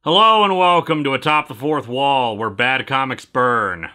Hello and welcome to Atop the Fourth Wall, where bad comics burn.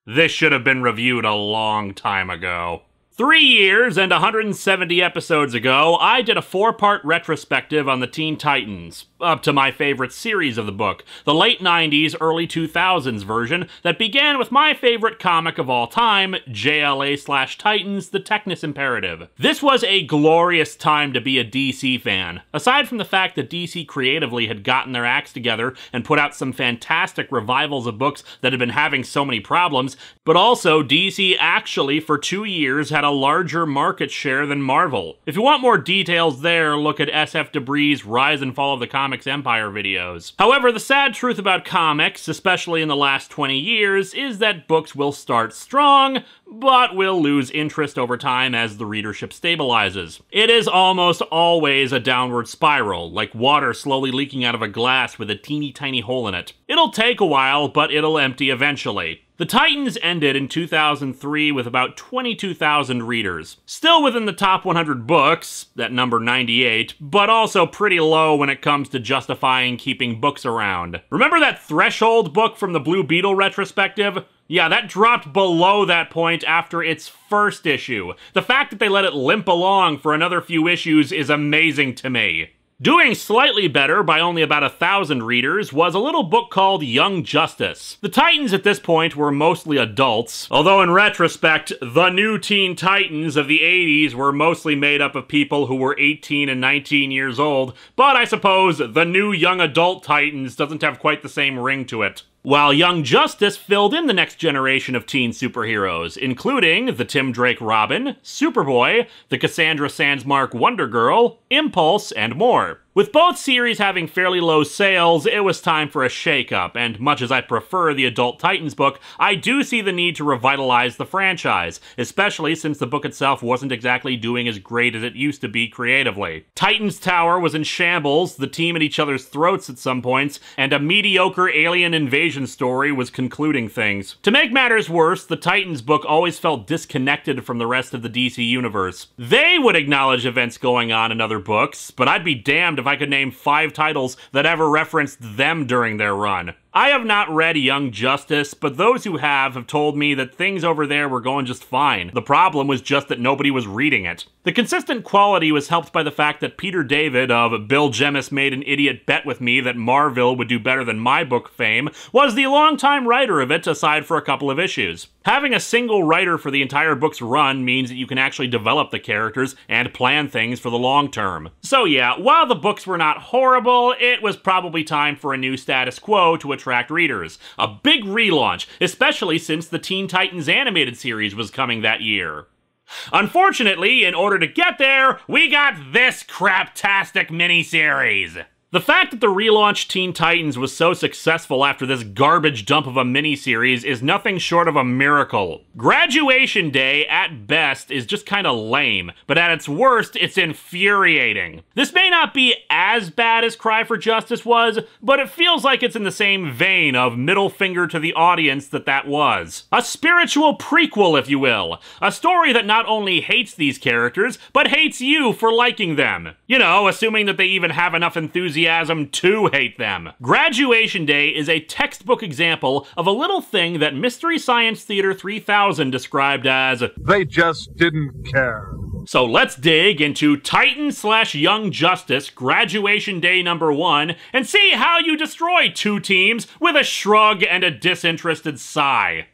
This should have been reviewed a long time ago. 3 years and 170 episodes ago, I did a 4-part retrospective on the Teen Titans, up to my favorite series of the book, the late 90s, early 2000s version that began with my favorite comic of all time, JLA/Titans, The Technis Imperative. This was a glorious time to be a DC fan. Aside from the fact that DC creatively had gotten their acts together and put out some fantastic revivals of books that had been having so many problems, but also DC actually for 2 years had a larger market share than Marvel. If you want more details there, look at SF Debris' Rise and Fall of the Comics Empire videos. However, the sad truth about comics, especially in the last 20 years, is that books will start strong, but will lose interest over time as the readership stabilizes. It is almost always a downward spiral, like water slowly leaking out of a glass with a teeny tiny hole in it. It'll take a while, but it'll empty eventually. The Titans ended in 2003 with about 22,000 readers. Still within the top 100 books, at number 98, but also pretty low when it comes to justifying keeping books around. Remember that Threshold book from the Blue Beetle retrospective? Yeah, that dropped below that point after its first issue. The fact that they let it limp along for another few issues is amazing to me. Doing slightly better by only about 1,000 readers was a little book called Young Justice. The Titans at this point were mostly adults, although in retrospect, the new Teen Titans of the 80s were mostly made up of people who were 18 and 19 years old, but I suppose the new young adult Titans doesn't have quite the same ring to it. While Young Justice filled in the next generation of teen superheroes, including the Tim Drake Robin, Superboy, the Cassandra Sandsmark Wonder Girl, Impulse, and more. With both series having fairly low sales, it was time for a shakeup, and much as I prefer the Adult Titans book, I do see the need to revitalize the franchise, especially since the book itself wasn't exactly doing as great as it used to be creatively. Titans Tower was in shambles, the team at each other's throats at some points, and a mediocre alien invasion story was concluding things. To make matters worse, the Titans book always felt disconnected from the rest of the DC universe. They would acknowledge events going on in other books, but I'd be damned if I could name 5 titles that ever referenced them during their run. I have not read Young Justice, but those who have told me that things over there were going just fine. The problem was just that nobody was reading it. The consistent quality was helped by the fact that Peter David of Bill Jemas Made an Idiot Bet With Me that Marvel would do better than my book fame was the longtime writer of it, aside for a couple of issues. Having a single writer for the entire book's run means that you can actually develop the characters and plan things for the long term. So yeah, while the books were not horrible, it was probably time for a new status quo to attract readers. A big relaunch, especially since the Teen Titans animated series was coming that year. Unfortunately, in order to get there, we got this craptastic miniseries. The fact that the relaunched Teen Titans was so successful after this garbage dump of a miniseries is nothing short of a miracle. Graduation Day, at best, is just kinda lame, but at its worst, it's infuriating. This may not be as bad as Cry for Justice was, but it feels like it's in the same vein of middle finger to the audience that was. A spiritual prequel, if you will. A story that not only hates these characters, but hates you for liking them. You know, assuming that they even have enough enthusiasm to hate them. Graduation Day is a textbook example of a little thing that Mystery Science Theater 3000 described as, "They just didn't care." So let's dig into Titan/Young Justice Graduation Day #1 and see how you destroy 2 teams with a shrug and a disinterested sigh.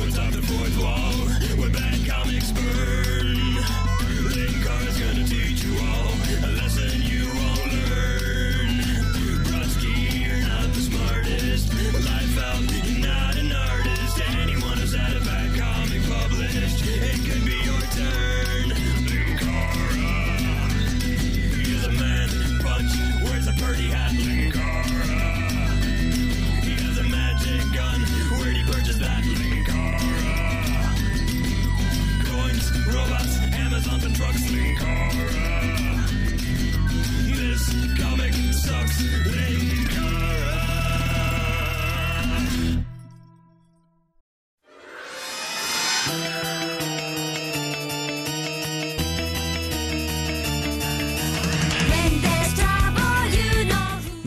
Atop the fourth wall, where bad comics burn. Linkara's gonna teach you all a lesson you won't learn. Brodsky, you're not the smartest. Life out, you're not an artist. Anyone who's had a bad comic published, it could be your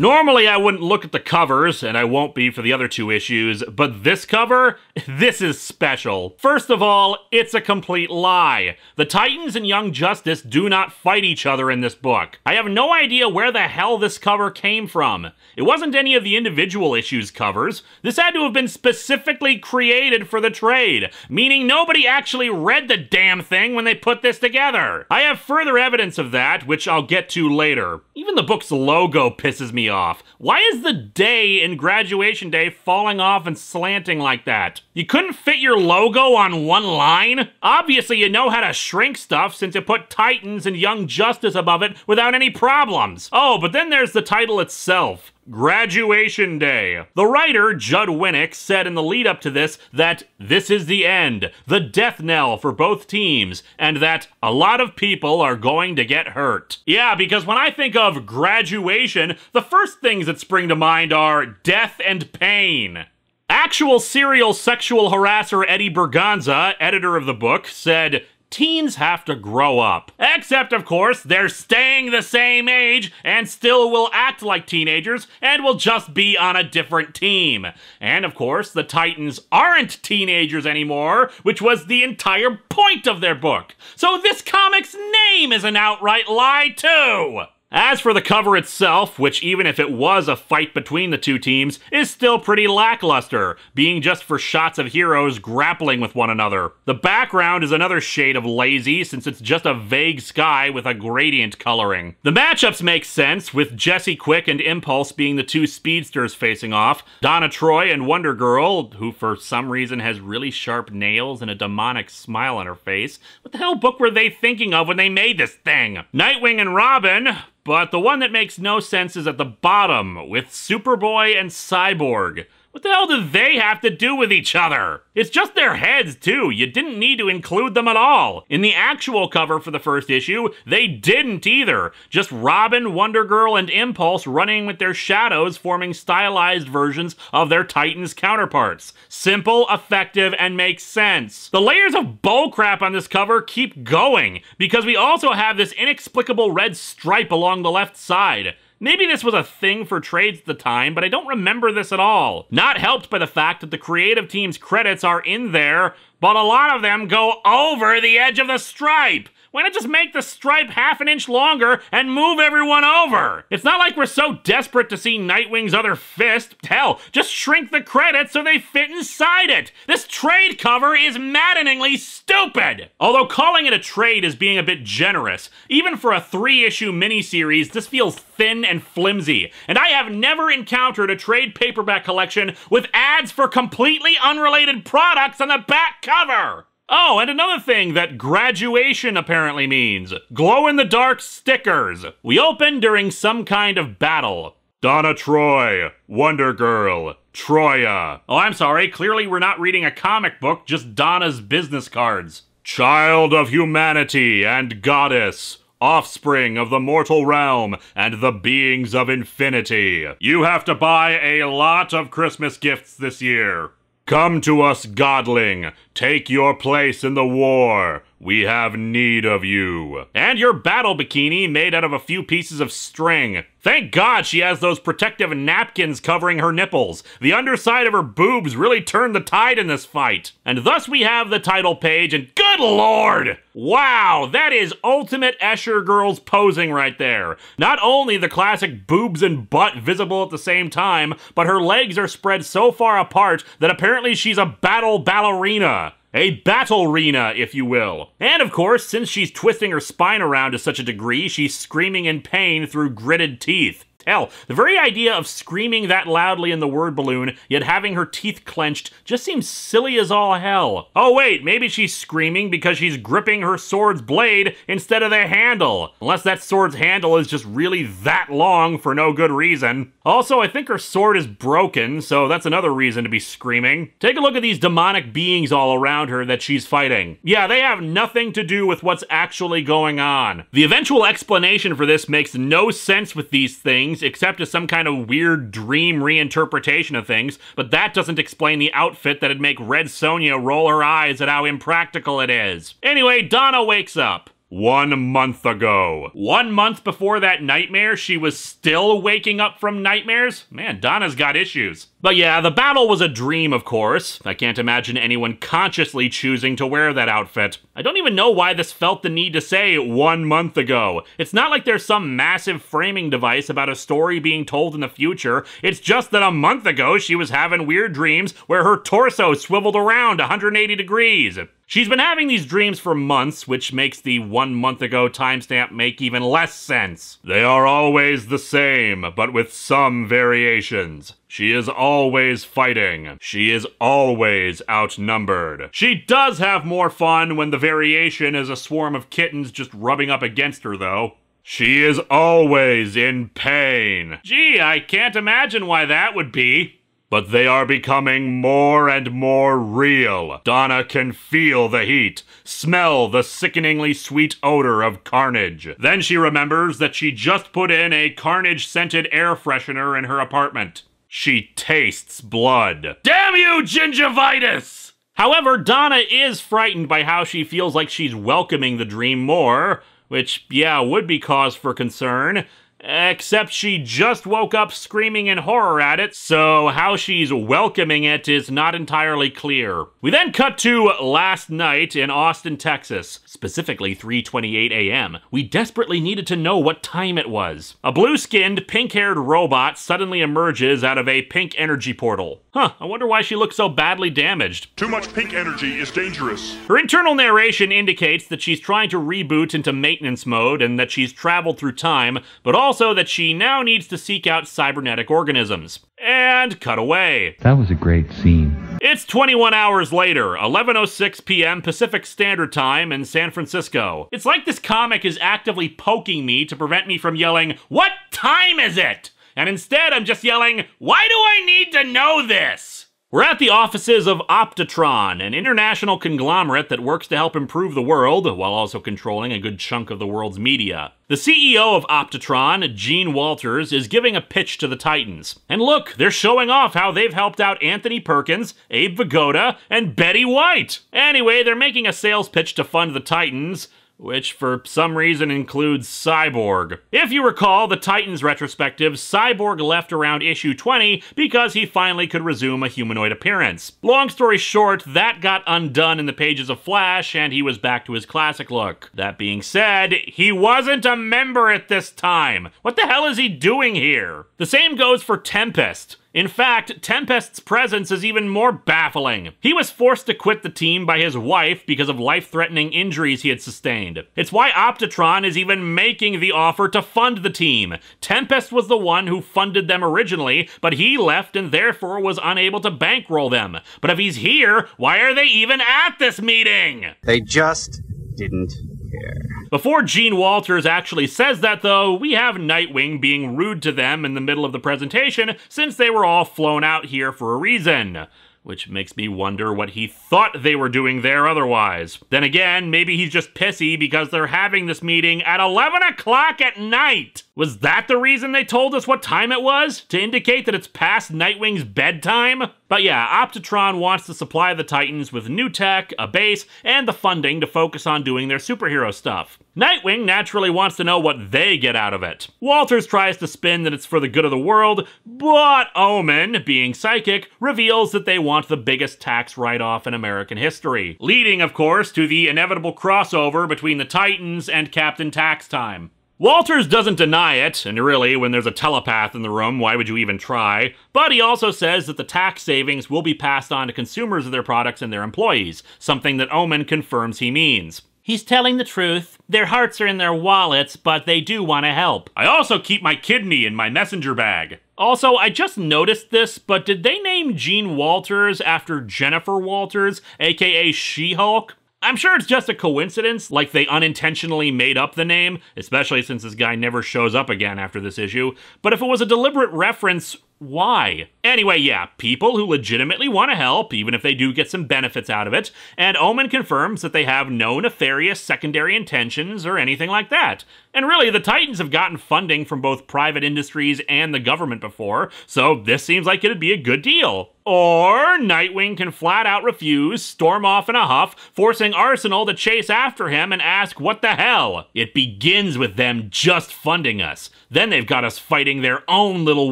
Normally I wouldn't look at the covers, and I won't be for the other two issues, but this cover, this is special. First of all, it's a complete lie. The Titans and Young Justice do not fight each other in this book. I have no idea where the hell this cover came from. It wasn't any of the individual issues covers. This had to have been specifically created for the trade, meaning nobody actually read the damn thing when they put this together. I have further evidence of that, which I'll get to later. Even the book's logo pisses me off. Why is the day in Graduation Day falling off and slanting like that? You couldn't fit your logo on one line? Obviously you know how to shrink stuff since you put Titans and Young Justice above it without any problems. Oh, but then there's the title itself. Graduation Day. The writer, Judd Winnick, said in the lead up to this that this is the end, the death knell for both teams, and that a lot of people are going to get hurt. Yeah, because when I think of graduation, the first things that spring to mind are death and pain. Actual serial sexual harasser Eddie Berganza, editor of the book, said, teens have to grow up. Except, of course, they're staying the same age and still will act like teenagers and will just be on a different team. And, of course, the Titans aren't teenagers anymore, which was the entire point of their book. So this comic's name is an outright lie, too! As for the cover itself, which even if it was a fight between the two teams, is still pretty lackluster, being just for shots of heroes grappling with one another. The background is another shade of lazy, since it's just a vague sky with a gradient coloring. The matchups make sense, with Jessie Quick and Impulse being the two speedsters facing off, Donna Troy and Wonder Girl, who for some reason has really sharp nails and a demonic smile on her face. What the hell book were they thinking of when they made this thing? Nightwing and Robin. But the one that makes no sense is at the bottom, with Superboy and Cyborg. What the hell do they have to do with each other? It's just their heads, too. You didn't need to include them at all. In the actual cover for the first issue, they didn't either. Just Robin, Wonder Girl, and Impulse running with their shadows, forming stylized versions of their Titans counterparts. Simple, effective, and makes sense. The layers of bullcrap on this cover keep going, because we also have this inexplicable red stripe along the left side. Maybe this was a thing for trades at the time, but I don't remember this at all. Not helped by the fact that the creative team's credits are in there, but a lot of them go over the edge of the stripe. Why not just make the stripe half an inch longer and move everyone over? It's not like we're so desperate to see Nightwing's other fist. Hell, just shrink the credits so they fit inside it. This trade cover is maddeningly stupid. Although calling it a trade is being a bit generous. Even for a 3-issue miniseries, this feels thin and flimsy. And I have never encountered a trade paperback collection with ads for completely unrelated products on the back cover. Oh, and another thing that graduation apparently means. Glow-in-the-dark stickers. We open during some kind of battle. Donna Troy, Wonder Girl, Troya. Oh, I'm sorry, clearly we're not reading a comic book, just Donna's business cards. Child of humanity and goddess, offspring of the mortal realm and the beings of infinity. You have to buy a lot of Christmas gifts this year. Come to us, godling. Take your place in the war. We have need of you. And your battle bikini made out of a few pieces of string. Thank God she has those protective napkins covering her nipples. The underside of her boobs really turned the tide in this fight. And thus we have the title page, and good lord! Wow, that is ultimate Escher girls posing right there. Not only the classic boobs and butt visible at the same time, but her legs are spread so far apart that apparently she's a battle ballerina. A battle-rena, if you will. And of course, since she's twisting her spine around to such a degree, she's screaming in pain through gritted teeth. Hell, the very idea of screaming that loudly in the word balloon, yet having her teeth clenched, just seems silly as all hell. Oh wait, maybe she's screaming because she's gripping her sword's blade instead of the handle. Unless that sword's handle is just really that long for no good reason. Also, I think her sword is broken, so that's another reason to be screaming. Take a look at these demonic beings all around her that she's fighting. Yeah, they have nothing to do with what's actually going on. The eventual explanation for this makes no sense with these things, except as some kind of weird dream reinterpretation of things, but that doesn't explain the outfit that'd make Red Sonja roll her eyes at how impractical it is. Anyway, Donna wakes up. 1 month ago. 1 month before that nightmare, she was still waking up from nightmares? Man, Donna's got issues. But yeah, the battle was a dream, of course. I can't imagine anyone consciously choosing to wear that outfit. I don't even know why this felt the need to say 1 month ago. It's not like there's some massive framing device about a story being told in the future. It's just that a month ago she was having weird dreams where her torso swiveled around 180 degrees. She's been having these dreams for months, which makes the 1 month ago timestamp make even less sense. They are always the same, but with some variations. She is always fighting. She is always outnumbered. She does have more fun when the variation is a swarm of kittens just rubbing up against her, though. She is always in pain. Gee, I can't imagine why that would be. But they are becoming more and more real. Donna can feel the heat, smell the sickeningly sweet odor of carnage. Then she remembers that she just put in a carnage-scented air freshener in her apartment. She tastes blood. Damn you, gingivitis! However, Donna is frightened by how she feels like she's welcoming the dream more, which, yeah, would be cause for concern. Except she just woke up screaming in horror at it, so how she's welcoming it is not entirely clear. We then cut to last night in Austin, Texas, specifically 3:28 a.m. We desperately needed to know what time it was. A blue-skinned, pink-haired robot suddenly emerges out of a pink energy portal. Huh, I wonder why she looks so badly damaged. Too much pink energy is dangerous. Her internal narration indicates that she's trying to reboot into maintenance mode and that she's traveled through time, but also that she now needs to seek out cybernetic organisms. And cut away. That was a great scene. It's 21 hours later, 11:06 p.m. Pacific Standard Time in San Francisco. It's like this comic is actively poking me to prevent me from yelling, "What time is it?" And instead I'm just yelling, "Why do I need to know this?" We're at the offices of Optitron, an international conglomerate that works to help improve the world, while also controlling a good chunk of the world's media. The CEO of Optitron, Gene Walters, is giving a pitch to the Titans. And look, they're showing off how they've helped out Anthony Perkins, Abe Vigoda, and Betty White. Anyway, they're making a sales pitch to fund the Titans, which for some reason includes Cyborg. If you recall the Titans retrospective, Cyborg left around issue 20 because he finally could resume a humanoid appearance. Long story short, that got undone in the pages of Flash, and he was back to his classic look. That being said, he wasn't a member at this time. What the hell is he doing here? The same goes for Tempest. In fact, Tempest's presence is even more baffling. He was forced to quit the team by his wife because of life-threatening injuries he had sustained. It's why Optitron is even making the offer to fund the team. Tempest was the one who funded them originally, but he left and therefore was unable to bankroll them. But if he's here, why are they even at this meeting? They just didn't care. Before Gene Walters actually says that, though, we have Nightwing being rude to them in the middle of the presentation since they were all flown out here for a reason. Which makes me wonder what he thought they were doing there otherwise. Then again, maybe he's just pissy because they're having this meeting at 11 o'clock at night. Was that the reason they told us what time it was? To indicate that it's past Nightwing's bedtime? But yeah, Optitron wants to supply the Titans with new tech, a base, and the funding to focus on doing their superhero stuff. Nightwing naturally wants to know what they get out of it. Walters tries to spin that it's for the good of the world, but Omen, being psychic, reveals that they want the biggest tax write-off in American history, leading, of course, to the inevitable crossover between the Titans and Captain Tax Time. Walters doesn't deny it, and really, when there's a telepath in the room, why would you even try? But he also says that the tax savings will be passed on to consumers of their products and their employees, something that Omen confirms he means. He's telling the truth. Their hearts are in their wallets, but they do want to help. I also keep my kidney in my messenger bag. Also, I just noticed this, but did they name Gene Walters after Jennifer Walters, aka She-Hulk? I'm sure it's just a coincidence, like they unintentionally made up the name, especially since this guy never shows up again after this issue, but if it was a deliberate reference, why? Anyway, yeah, people who legitimately want to help, even if they do get some benefits out of it, and Omen confirms that they have no nefarious secondary intentions or anything like that. And really, the Titans have gotten funding from both private industries and the government before, so this seems like it'd be a good deal. Or Nightwing can flat out refuse, storm off in a huff, forcing Arsenal to chase after him and ask what the hell. It begins with them just funding us. Then they've got us fighting their own little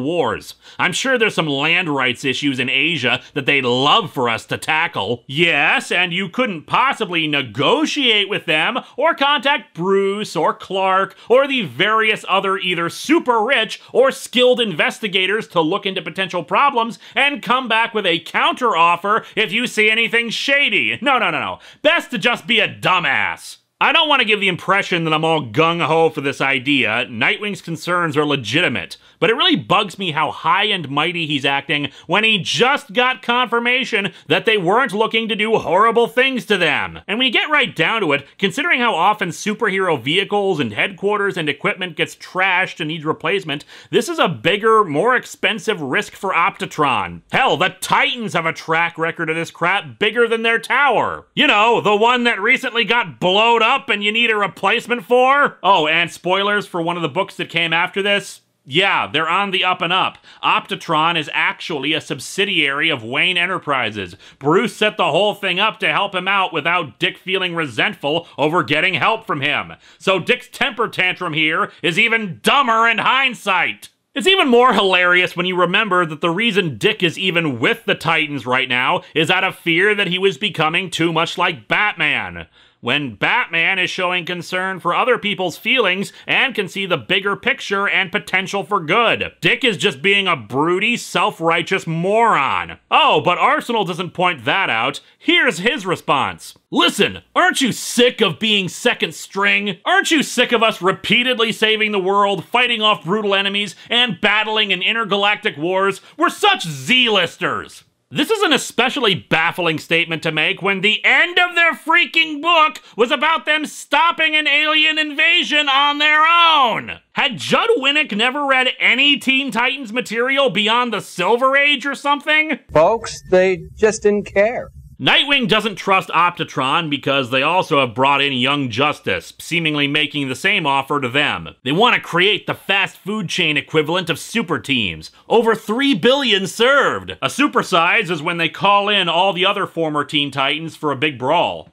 wars. I'm sure there's some land rights issues in Asia that they'd love for us to tackle. Yes, and you couldn't possibly negotiate with them or contact Bruce or Clark or the various other either super rich or skilled investigators to look into potential problems and come back with a counter offer if you see anything shady. No. Best to just be a dumbass. I don't want to give the impression that I'm all gung-ho for this idea. Nightwing's concerns are legitimate, but it really bugs me how high and mighty he's acting when he just got confirmation that they weren't looking to do horrible things to them. And when you get right down to it, considering how often superhero vehicles and headquarters and equipment gets trashed and needs replacement, this is a bigger, more expensive risk for Optitron. Hell, the Titans have a track record of this crap bigger than their tower. You know, the one that recently got blown up and you need a replacement for? Oh, and spoilers for one of the books that came after this? Yeah, they're on the up and up. Optitron is actually a subsidiary of Wayne Enterprises. Bruce set the whole thing up to help him out without Dick feeling resentful over getting help from him. So Dick's temper tantrum here is even dumber in hindsight. It's even more hilarious when you remember that the reason Dick is even with the Titans right now is out of fear that he was becoming too much like Batman. When Batman is showing concern for other people's feelings and can see the bigger picture and potential for good. Dick is just being a broody, self-righteous moron. Oh, but Arsenal doesn't point that out. Here's his response. Listen, aren't you sick of being second string? Aren't you sick of us repeatedly saving the world, fighting off brutal enemies, and battling in intergalactic wars? We're such Z-listers! This is an especially baffling statement to make when the end of their freaking book was about them stopping an alien invasion on their own! Had Judd Winnick never read any Teen Titans material beyond the Silver Age or something? Folks, they just didn't care. Nightwing doesn't trust Optitron because they also have brought in Young Justice, seemingly making the same offer to them. They want to create the fast food chain equivalent of super teams. Over 3 billion served! A supersize is when they call in all the other former Teen Titans for a big brawl.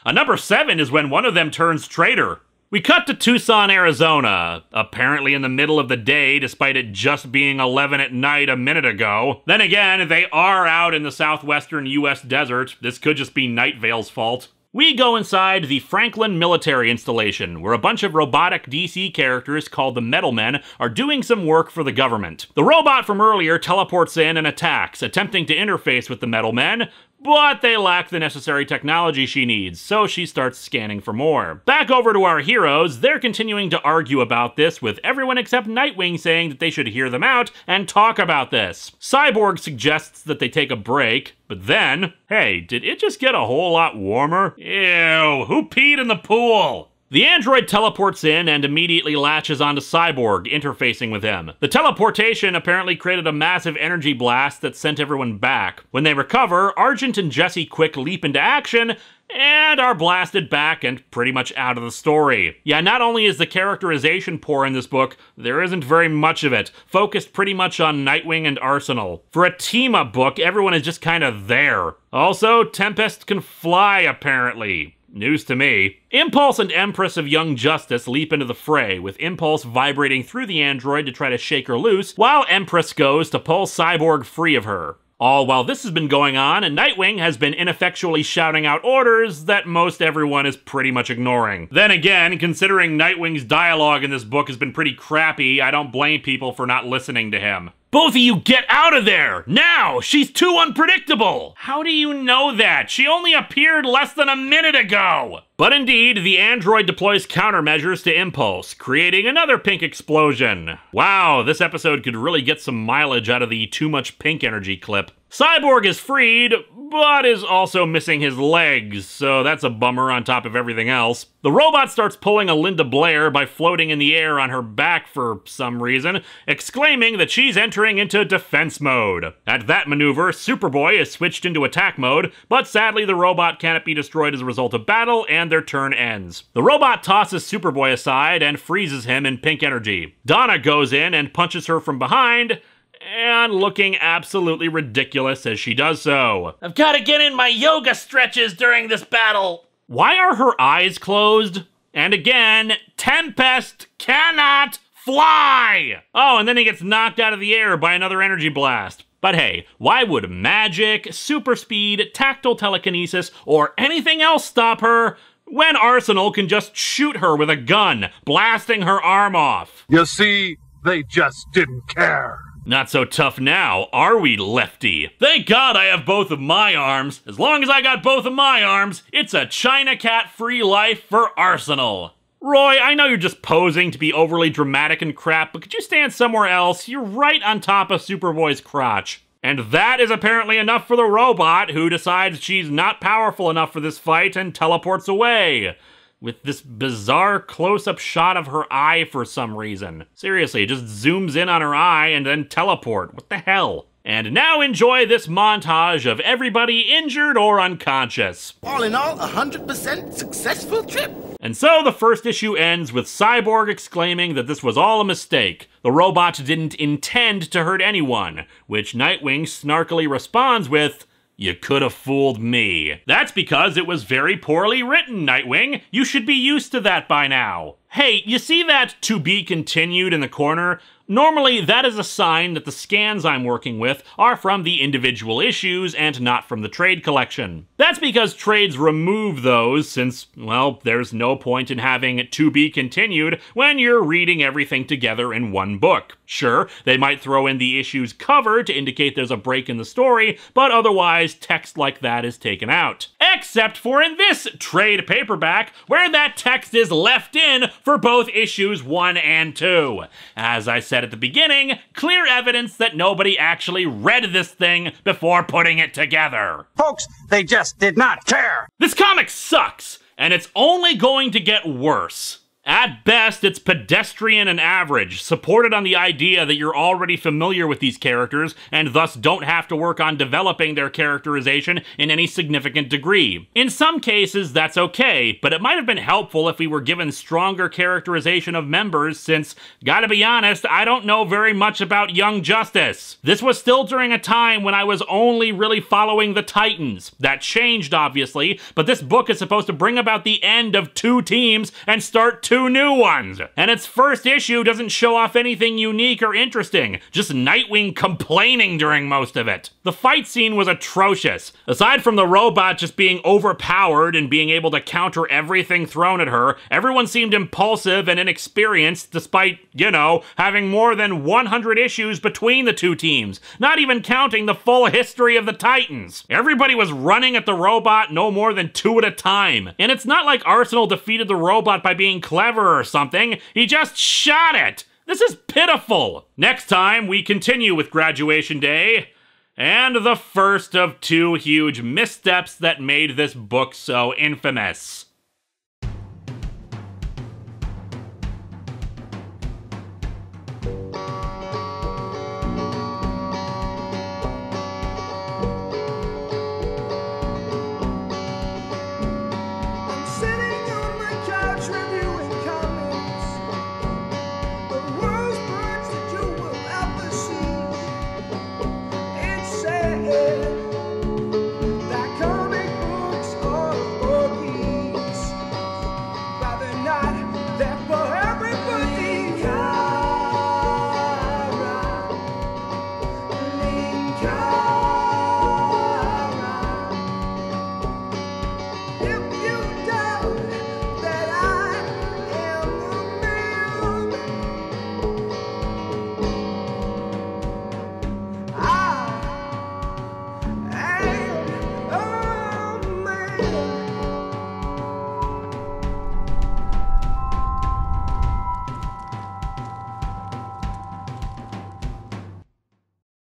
A number 7 is when one of them turns traitor. We cut to Tucson, Arizona, apparently in the middle of the day despite it just being 11 at night a minute ago. Then again, they are out in the southwestern US desert. This could just be Night Vale's fault. We go inside the Franklin military installation, where a bunch of robotic DC characters called the Metal Men are doing some work for the government. The robot from earlier teleports in and attacks, attempting to interface with the Metal Men, but they lack the necessary technology she needs, so she starts scanning for more. Back over to our heroes, they're continuing to argue about this, with everyone except Nightwing saying that they should hear them out and talk about this. Cyborg suggests that they take a break, but then, hey, did it just get a whole lot warmer? Ew, who peed in the pool? The android teleports in and immediately latches onto Cyborg, interfacing with him. The teleportation apparently created a massive energy blast that sent everyone back. When they recover, Argent and Jesse Quick leap into action and are blasted back and pretty much out of the story. Yeah, not only is the characterization poor in this book, there isn't very much of it, focused pretty much on Nightwing and Arsenal. For a team-up book, everyone is just kind of there. Also, Tempest can fly, apparently. News to me. Impulse and Empress of Young Justice leap into the fray, with Impulse vibrating through the android to try to shake her loose, while Empress goes to pull Cyborg free of her. All while this has been going on, and Nightwing has been ineffectually shouting out orders that most everyone is pretty much ignoring. Then again, considering Nightwing's dialogue in this book has been pretty crappy, I don't blame people for not listening to him. Both of you get out of there! Now! She's too unpredictable! How do you know that? She only appeared less than a minute ago! But indeed, the android deploys countermeasures to Impulse, creating another pink explosion. Wow, this episode could really get some mileage out of the too much pink energy clip. Cyborg is freed, but is also missing his legs, so that's a bummer on top of everything else. The robot starts pulling a Linda Blair by floating in the air on her back for some reason, exclaiming that she's entering into defense mode. At that maneuver, Superboy is switched into attack mode, but sadly the robot cannot be destroyed as a result of battle, and their turn ends. The robot tosses Superboy aside and freezes him in pink energy. Donna goes in and punches her from behind, and looking absolutely ridiculous as she does so. I've got to get in my yoga stretches during this battle. Why are her eyes closed? And again, Tempest cannot fly! Oh, and then he gets knocked out of the air by another energy blast. But hey, why would magic, super speed, tactile telekinesis, or anything else stop her when Arsenal can just shoot her with a gun, blasting her arm off? You see, they just didn't care. Not so tough now, are we, Lefty? Thank God I have both of my arms. As long as I got both of my arms, it's a China Cat-free life for Arsenal. Roy, I know you're just posing to be overly dramatic and crap, but could you stand somewhere else? You're right on top of Superboy's crotch. And that is apparently enough for the robot, who decides she's not powerful enough for this fight and teleports away. With this bizarre close-up shot of her eye for some reason. Seriously, it just zooms in on her eye and then teleport. What the hell? And now enjoy this montage of everybody injured or unconscious. All in all, 100% successful trip. And so the first issue ends with Cyborg exclaiming that this was all a mistake. The robot didn't intend to hurt anyone, which Nightwing snarkily responds with, "You could have fooled me." That's because it was very poorly written, Nightwing. You should be used to that by now. Hey, you see that "to be continued" in the corner? Normally, that is a sign that the scans I'm working with are from the individual issues and not from the trade collection. That's because trades remove those since, well, there's no point in having "to be continued" when you're reading everything together in one book. Sure, they might throw in the issue's cover to indicate there's a break in the story, but otherwise text like that is taken out. Except for in this trade paperback, where that text is left in for both issues 1 and 2. As I said at the beginning, clear evidence that nobody actually read this thing before putting it together. Folks, they just did not care. This comic sucks, and it's only going to get worse. At best, it's pedestrian and average, supported on the idea that you're already familiar with these characters and thus don't have to work on developing their characterization in any significant degree. In some cases, that's okay, but it might have been helpful if we were given stronger characterization of members since, gotta be honest, I don't know very much about Young Justice. This was still during a time when I was only really following the Titans. That changed, obviously, but this book is supposed to bring about the end of 2 teams and start 2 new ones. And its first issue doesn't show off anything unique or interesting, just Nightwing complaining during most of it. The fight scene was atrocious. Aside from the robot just being overpowered and being able to counter everything thrown at her, everyone seemed impulsive and inexperienced despite, you know, having more than 100 issues between the 2 teams, not even counting the full history of the Titans. Everybody was running at the robot no more than 2 at a time. And it's not like Arsenal defeated the robot by being clever or something, he just shot it! This is pitiful! Next time, we continue with Graduation Day, and the first of 2 huge missteps that made this book so infamous.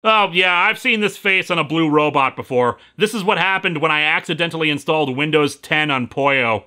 Oh yeah, I've seen this face on a blue robot before. This is what happened when I accidentally installed Windows 10 on Poyo.